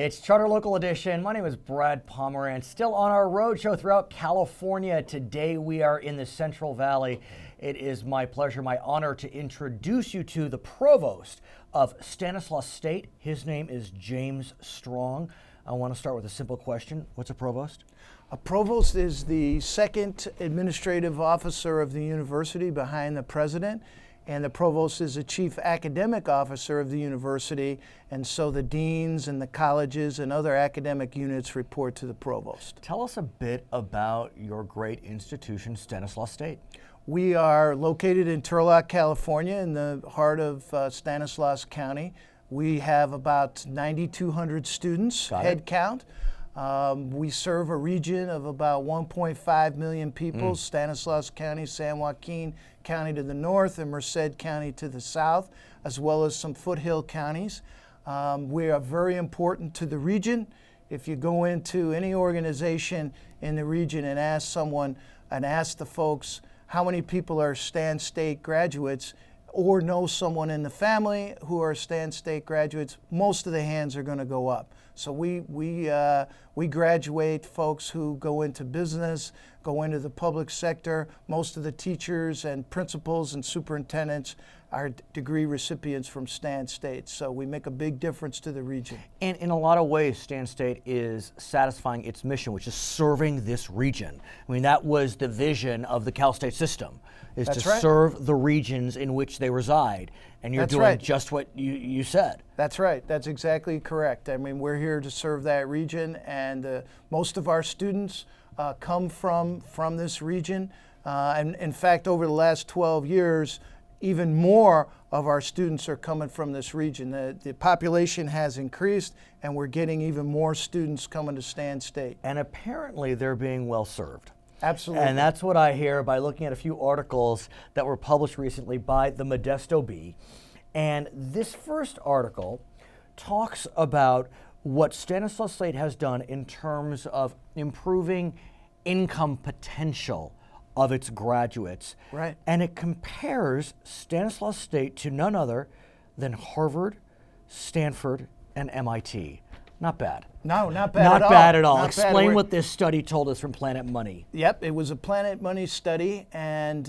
It's Charter Local Edition. My name is Brad Pomerance, still on our roadshow throughout California. Today we are in the Central Valley. It is my pleasure, my honor to introduce you to the Provost of Stanislaus State. His name is James Strong. I want to start with a simple question. What's a provost? A provost is the second administrative officer of the university behind the president, and the provost is the chief academic officer of the university, and so the deans and the colleges and other academic units report to the provost. Tell us a bit about your great institution, Stanislaus State. We are located in Turlock, California, in the heart of Stanislaus County. We have about 9,200 students, head count. We serve a region of about 1.5 million people, Stanislaus County, San Joaquin County to the north, and Merced County to the south, as well as some foothill counties. We are very important to the region. If you go into any organization in the region and ask someone, and ask the folks how many people are Stan State graduates, or know someone in the family who are Stan State graduates, most of the hands are going to go up. So we graduate folks who go into business, go into the public sector. Most of the teachers and principals and superintendents are degree recipients from Stan State. So we make a big difference to the region. And in a lot of ways, Stan State is satisfying its mission, which is serving this region. I mean, that was the vision of the Cal State system, is to serve the regions in which they reside. And you're doing just what you said. That's right. That's exactly correct. I mean, we're here to serve that region, and most of our students come from this region. And in fact, over the last 12 years, even more of our students are coming from this region. The population has increased, and we're getting even more students coming to Stan State. And apparently they're being well served. Absolutely. And that's what I hear by looking at a few articles that were published recently by the Modesto Bee. And this first article talks about what Stanislaus State has done in terms of improving income potential of its graduates. Right. And it compares Stanislaus State to none other than Harvard, Stanford, and MIT. Not bad. No, not bad Not at all. bad at all. Not Explain bad. what this study told us from Planet Money. Yep, it was a Planet Money study, and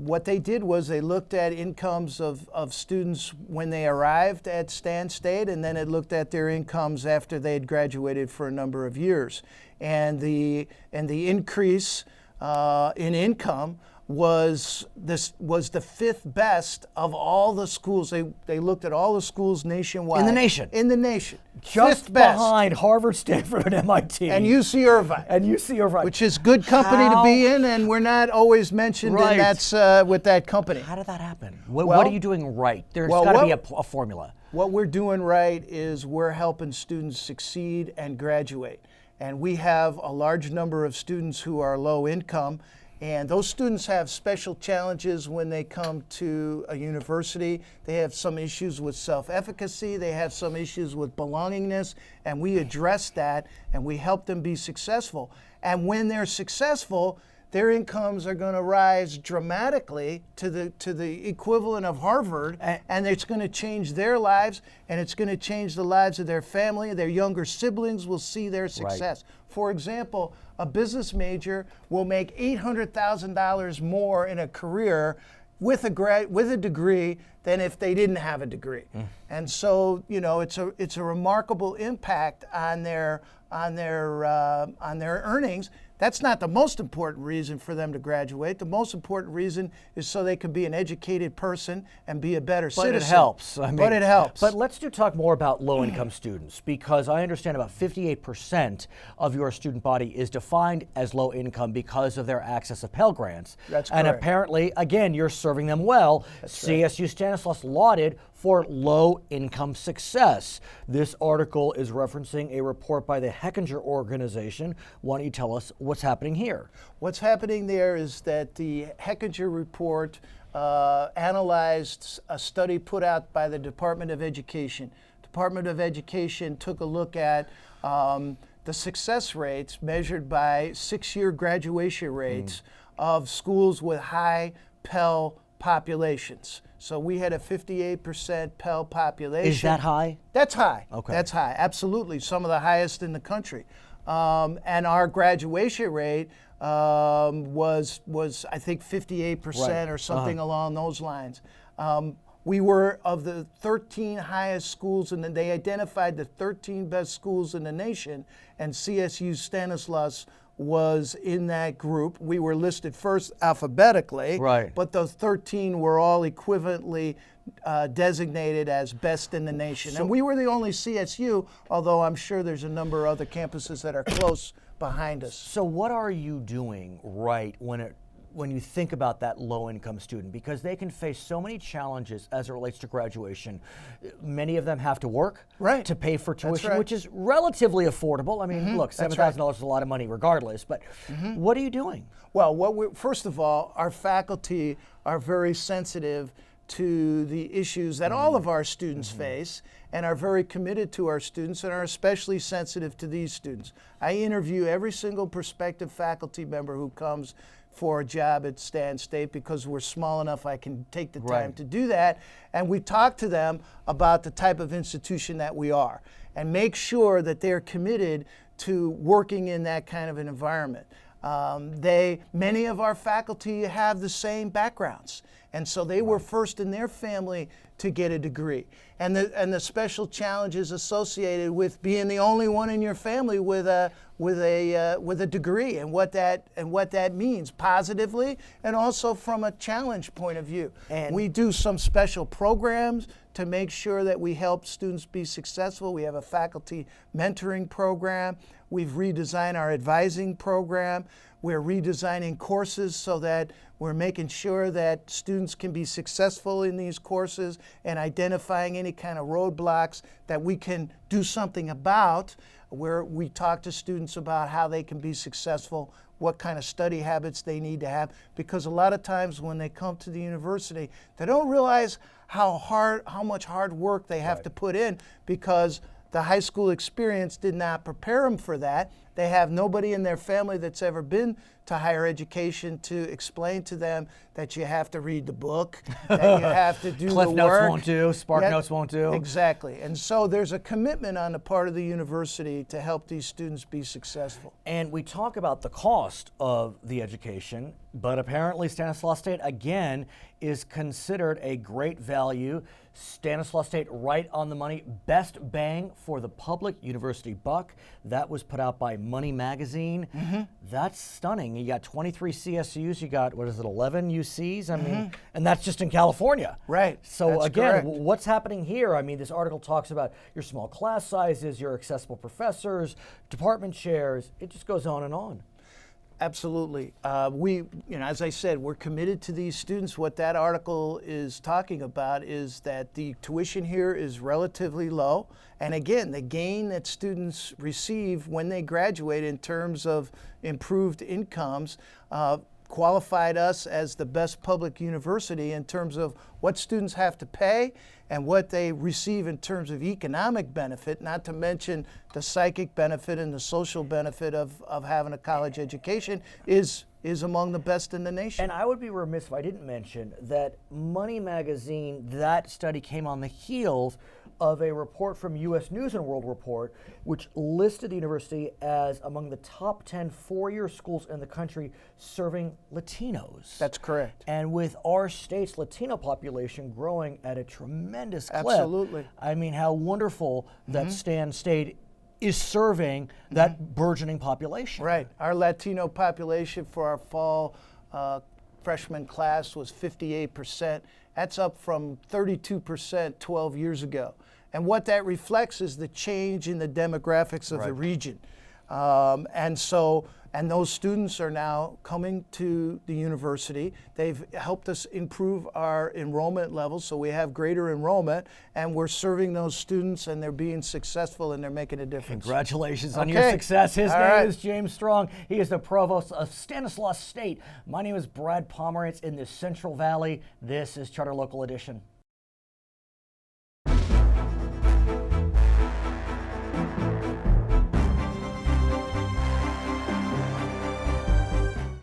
what they did was they looked at incomes of students when they arrived at Stan State, and then it looked at their incomes after they had graduated for a number of years. And the increase in income was the fifth best of all the schools. They looked at all the schools nationwide. In the nation. In the nation. Just fifth best. Behind Harvard, Stanford, and MIT. And UC Irvine. Which is good company to be in, and we're not always mentioned in that's with that company. How did that happen? What are you doing right? There's got to be a formula. What we're doing right is we're helping students succeed and graduate. And we have a large number of students who are low income, and those students have special challenges when they come to a university. They have some issues with self-efficacy, they have some issues with belongingness, and we address that and we help them be successful. And when they're successful, their incomes are going to rise dramatically to the equivalent of Harvard, and it's going to change their lives, and it's going to change the lives of their family. Their younger siblings will see their success. Right. For example, a business major will make $800,000 more in a career with a degree than if they didn't have a degree. And so, you know, it's a remarkable impact on their earnings. That's not the most important reason for them to graduate. The most important reason is so they can be an educated person and be a better citizen. But it helps. But it helps. But let's talk more about low-income students, because I understand about 58% of your student body is defined as low-income because of their access to Pell Grants. That's correct. And apparently, again, you're serving them well. That's right. CSU Stanislaus lauded for low-income success. This article is referencing a report by the Hechinger organization. Why don't you tell us what's happening here? What's happening there is that the Hechinger report analyzed a study put out by the Department of Education. Department of Education took a look at the success rates measured by 6-year graduation rates of schools with high Pell populations. So we had a 58% Pell population. Is that high? That's high. Okay. That's high, absolutely. Some of the highest in the country. And our graduation rate was I think 58% or something along those lines. We were of the 13 highest schools, and they identified the 13 best schools in the nation, and CSU Stanislaus was in that group. We were listed first alphabetically, but those 13 were all equivalently designated as best in the nation. And we were the only CSU, although I'm sure there's a number of other campuses that are close behind us. So what are you doing when you think about that low-income student? Because they can face so many challenges as it relates to graduation. Many of them have to work to pay for tuition, which is relatively affordable. I mean, look, $7,000 is a lot of money regardless, but what are you doing? Well, first of all, our faculty are very sensitive to the issues that all of our students face, and are very committed to our students, and are especially sensitive to these students. I interview every single prospective faculty member who comes for a job at Stan State, because we're small enough I can take the time to do that. And we talk to them about the type of institution that we are and make sure that they're committed to working in that kind of an environment. Many of our faculty have the same backgrounds, and so they were first in their family to get a degree. And the special challenges associated with being the only one in your family with a degree, and what that means positively and also from a challenge point of view. And we do some special programs to make sure that we help students be successful. We have a faculty mentoring program. We've redesigned our advising program. We're redesigning courses so that we're making sure that students can be successful in these courses, and identifying any kind of roadblocks that we can do something about, where we talk to students about how they can be successful, what kind of study habits they need to have, because a lot of times when they come to the university, they don't realize how much hard work they have to put in, because the high school experience did not prepare them for that. They have nobody in their family that's ever been to higher education to explain to them that you have to read the book, that you have to do Cliff the Notes work. won't do, Spark Notes won't do. Exactly. And so there's a commitment on the part of the university to help these students be successful. And we talk about the cost of the education, but apparently Stanislaus State, again, is considered a great value. Stanislaus State, right on the money, best bang for the public university buck. That was put out by Money Magazine. That's stunning. You got 23 CSUs, you got, 11 UCs? I mean, and that's just in California. Right. So that's again, correct. What's happening here? I mean, this article talks about your small class sizes, your accessible professors, department chairs. It just goes on and on. Absolutely. As I said, we're committed to these students. What that article is talking about is that the tuition here is relatively low. And again, the gain that students receive when they graduate in terms of improved incomes qualified us as the best public university in terms of what students have to pay and what they receive in terms of economic benefit, not to mention the psychic benefit and the social benefit of having a college education is among the best in the nation. And I would be remiss if I didn't mention that Money Magazine, that study came on the heels of a report from U.S. News and World Report, which listed the university as among the top 10 four-year schools in the country serving Latinos. That's correct. And with our state's Latino population growing at a tremendous clip, absolutely. I mean, how wonderful that Stan State is serving that burgeoning population. Right. Our Latino population for our fall freshman class was 58%. That's up from 32% 12 years ago. And what that reflects is the change in the demographics of the region. And those students are now coming to the university. They've helped us improve our enrollment levels, so we have greater enrollment, and we're serving those students, and they're being successful, and they're making a difference. Congratulations on your success. His All name right. is James Strong. He is the provost of Stanislaus State. My name is Brad Pomerance in the Central Valley. This is Charter Local Edition.